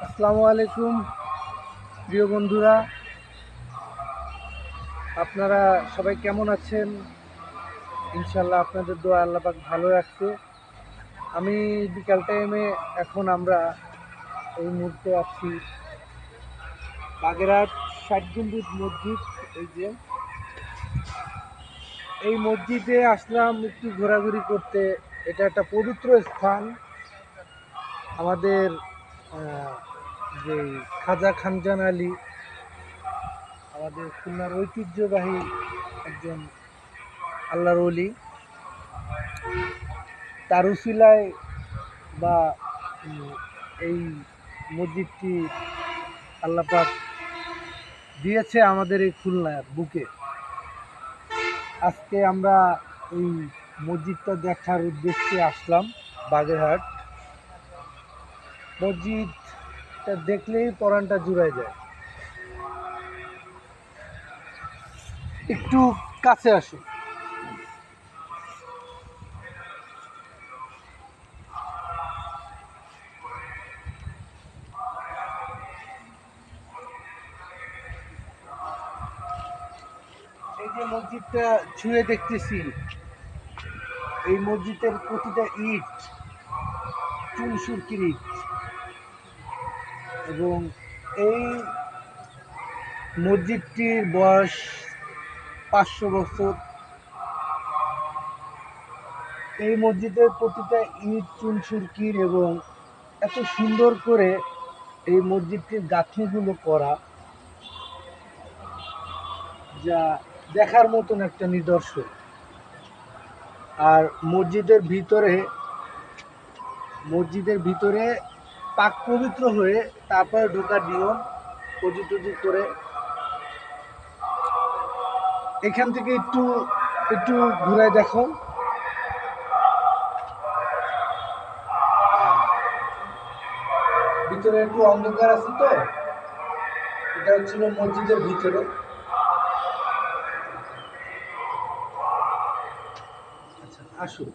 আসসালামু আলাইকুম প্রিয় বন্ধুরা, আপনারা সবাই কেমন আছেন? ইনশাল্লাহ আপনাদের দোয়া আল্লাহ পাক ভালো রাখছে। আমি বিকাল টাইমে এখন আমরা এই মুহূর্তে আছি বাগেরহাট ৬০ গম্বুজ মসজিদ। এই মসজিদে আসলাম একটু ঘোরাঘুরি করতে। এটা একটা পবিত্র স্থান। আমাদের যে খাজা খানজান আলী, আমাদের খুলনার ঐতিহ্যবাহী একজন আল্লাহর ওলি, তার উসিলায় বা এই মসজিদটি আল্লাহ পাক দিয়েছে আমাদের এই খুলনার বুকে। আজকে আমরা এই মসজিদটা দেখার উদ্দেশ্যে আসলাম বাগেরহাট। মসজিদটা দেখলেই পরাণটা জুড়ায় যায়। একটু কাছে আসুন। এই যে মসজিদটা ছুঁয়ে দেখতেছি, এই মসজিদের প্রতিটা ইট চুনসুরকির ইট, এবং এই মসজিদটির বয়স 500 বছর। এই মসজিদের প্রতিটা ইট চুনসুরকির, এবং এত সুন্দর করে এই মসজিদটির গাঁথনিগুলো করা, যা দেখার মতন একটা নিদর্শন। আর মসজিদের ভিতরে পাক পবিত্র হয়ে তারপরে ঢোকার নিয়ম, অজু টজু করে। এখান থেকে একটু একটু ঘুরে দেখো। ভিতরে একটু অন্ধকার আছে, তো এটা হচ্ছিল মসজিদের ভিতরে। আচ্ছা, আসুন,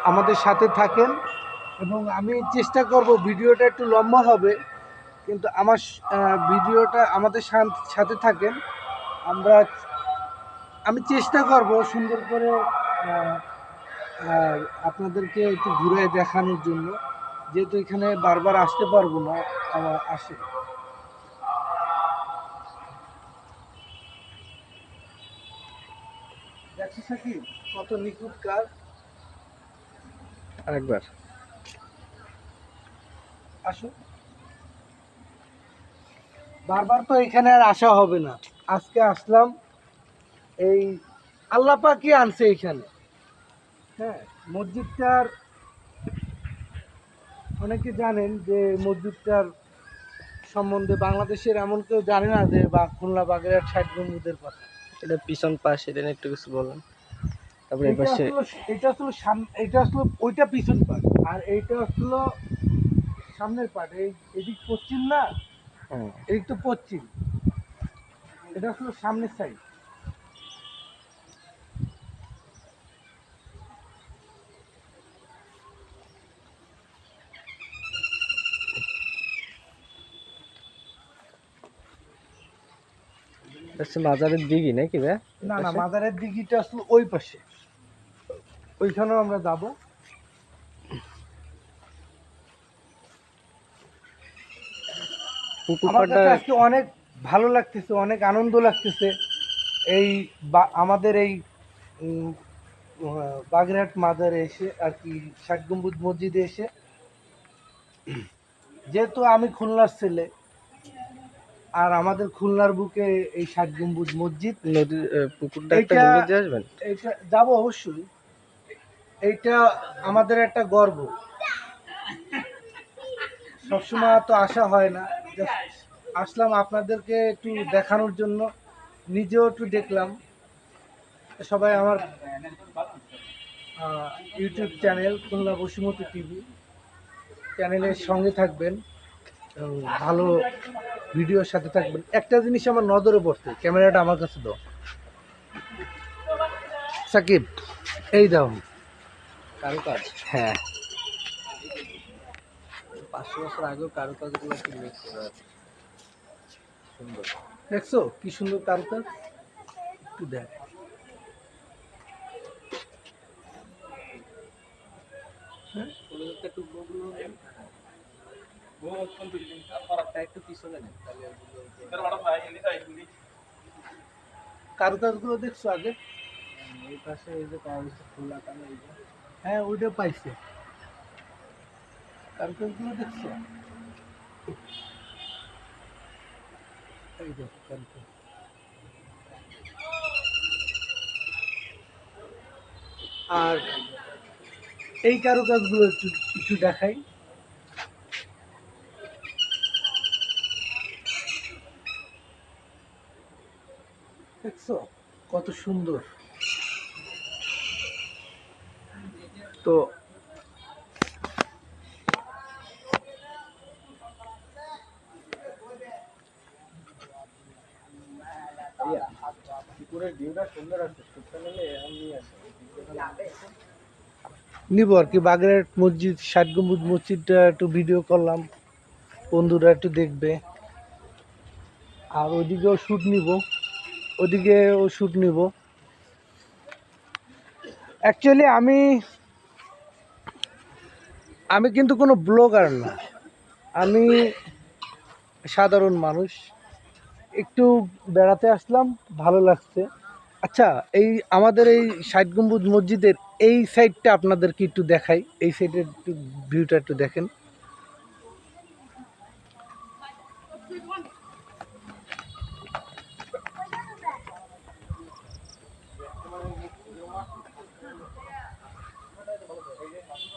আমাদের সাথে থাকেন, এবং আমি চেষ্টা করব ভিডিওটা একটু লম্বা হবে, কিন্তু ভিডিওটা আমাদের সাথে থাকেন। আমি চেষ্টা করব সুন্দর করে আপনাদেরকে একটু ঘুরে দেখানোর জন্য, যেহেতু এখানে বারবার আসতে পারবো না। আসে দেখছি সাকিব, কত নিখুঁত কাজ। আরেকবার আসো। বারবার তো এখানে আর আসা হবে না, আজকে আসলাম। এই আল্লাহ পাকই আনছে এখানে। হ্যাঁ, মসজিদটার অনেকে জানেন যে মসজিদটার সম্বন্ধে বাংলাদেশের এমন কেউ জানে না যে খুলনা বাগেরহাট ৬০ গম্বুজের কথা। এটা পিছন পাশ, এটা নিয়ে একটু কিছু বলেন। তারপরে এটা আসলে এটা আসলে ওইটা পিছন পাট, আর এইটা আসলে সামনের পাট। এদিক পশ্চিম না, এদিক তো পশ্চিম। এটা আসলে সামনের সাইড। মাজারের দিঘি নাকি ভাই? না না, মাজারের দিঘিটা আসলে ওই পাশে, ওইখানেও আমরা যাব। আমার কাছে আজকে অনেক ভালো লাগতেছে, অনেক আনন্দ লাগতেছে এই আমাদের এই বাগেরহাট মাজারে এসে, আর কি ৬০ গম্বুজ মসজিদে এসে। যেহেতু আমি খুলনার ছেলে, আর আমাদের খুলনার বুকে এই ৬০ গম্বুজ মসজিদ, নদীর পুকুরটা একটা ঘুরে দিয়ে আসবেন। এটা যাবো অবশ্যই। এইটা আমাদের একটা গর্ব। সবসময় তো আসা হয় না, আসলাম আপনাদেরকে একটু দেখানোর জন্য, নিজেও একটু দেখলাম। সবাই আমার ইউটিউব চ্যানেল খুলনা বসুমতী টিভি চ্যানেলের সঙ্গে থাকবেন, ভালো ভিডিওর সাথে থাকবেন। একটা জিনিস আমার নজরে পড়ছে, ক্যামেরাটা আমার কাছে দাও সাকিব, এই দাও। কারুকাজ। হ্যাঁ, 500 বছর আগেও কারুকাজগুলো একটু মিক্স করা আছে, সুন্দর। দেখছো কি সুন্দর কারুকাজ, একটু দেখ। হ্যাঁ? একটু একটু পিছনে নেন, তাহলে কারুকাজগুলো দেখছো আগে? এই পাশে এই যে পাওয়া গেছে খোলা কানে, এই যে হ্যাঁ ওইটা পাইছে, কারুকাজগুলো দেখছো? এই দেখো কারুকাজ। আর এই কারুকাজগুলো একটু একটু দেখাই। দেখছো কত সুন্দর। তো পুকুরের ভিউটা সুন্দর আছে, সুন্দর হলে এখন নিয়ে আসে। নিব আর কি, বাগেরহাট মসজিদ, ৬০ গম্বুজ মসজিদটা একটু ভিডিও করলাম, বন্ধুরা একটু দেখবে। আর ওইদিকেও শ্যুট নিব, ওদিকেও শ্যুট নিব। অ্যাকচুয়ালি আমি কিন্তু কোনো ব্লগার না, আমি সাধারণ মানুষ। একটু বেড়াতে আসলাম, ভালো লাগছে। আচ্ছা, এই আমাদের এই ৬০ গম্বুজ মসজিদের এই সাইডটা আপনাদেরকে একটু দেখাই, এই সাইডের একটু ভিউটা একটু দেখেন।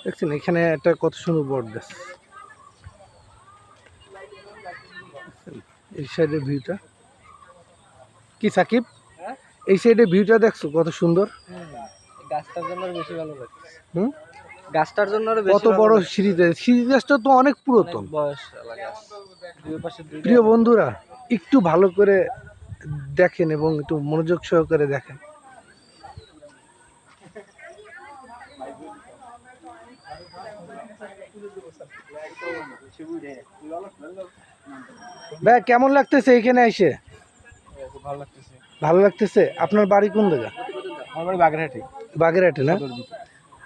দেখছেন এখানে একটা কত সুন্দর বট গাছ, এই সাইডের ভিউটা কি সাকিব, হ্যাঁ, এই সাইডের ভিউটা দেখছো কত সুন্দর। গাছটার জন্য আরো বেশি ভালো লাগছে। হুম, গাছটার জন্য আরো বেশি কত ভালো বড় লাগছে। সিঁড়ি, সিঁড়ি গাছটা তো অনেক অনেক পুরাতন। বয়স গাছ, দুই পাশে দুইটা। প্রিয় বন্ধুরা, একটু ভালো করে দেখেন এবং একটু মনোযোগ সহকারে দেখেন। ভাই কেমন লাগতেছে এখানে এসে? খুব ভালো লাগতেছে। ভালো লাগতেছে। আপনার বাড়ি কোন জায়গা? আমার বাড়ি বাগেরহাটে। বাগেরহাটে না?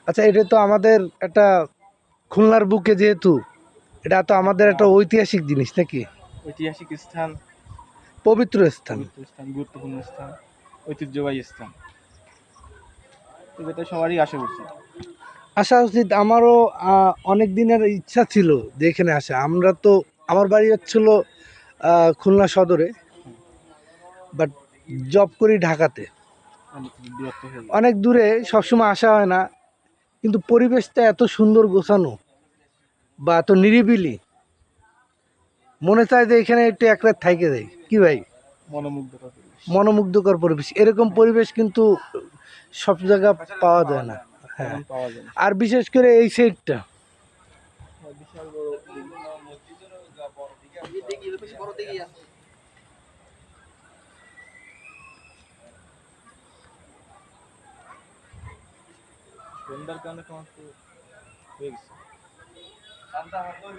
আচ্ছা, এটা তো আমাদের একটা খুলনার বুকে, যেহেতু এটা তো আমাদের একটা ঐতিহাসিক জিনিস নাকি, ঐতিহাসিক স্থান, পবিত্র স্থান। পবিত্র স্থান, গুরুত্বপূর্ণ স্থান, ঐতিহ্যবাহী স্থান, এটা সবারই আসা উচিত। আসা উচিত। আমারও অনেক দিনের ইচ্ছা ছিল যে এখানে আসা। আমরা তো, আমার বাড়ি হচ্ছিল খুলনা সদরে, বাট জব করি ঢাকাতে, অনেক দূরত্ব হয়ে যায়। অনেক দূরে, সবসময় আসা হয় না। কিন্তু পরিবেশটা এত সুন্দর গোছানো বা এত নিরিবিলি, মনে চায় যে এখানে একটু এক রাত থাইকে যাই। কি ভাই? মনোমুগ্ধকর পরিবেশ। মনোমুগ্ধকর পরিবেশ, এরকম পরিবেশ কিন্তু সব জায়গা পাওয়া যায় না। হ্যাঁ, তেমন পাওয়া যায় না। আর বিশেষ করে এই সাইডটা। বিশাল বড় সন্ধ্যার কারণে তোমার তো হয়ে গেছে।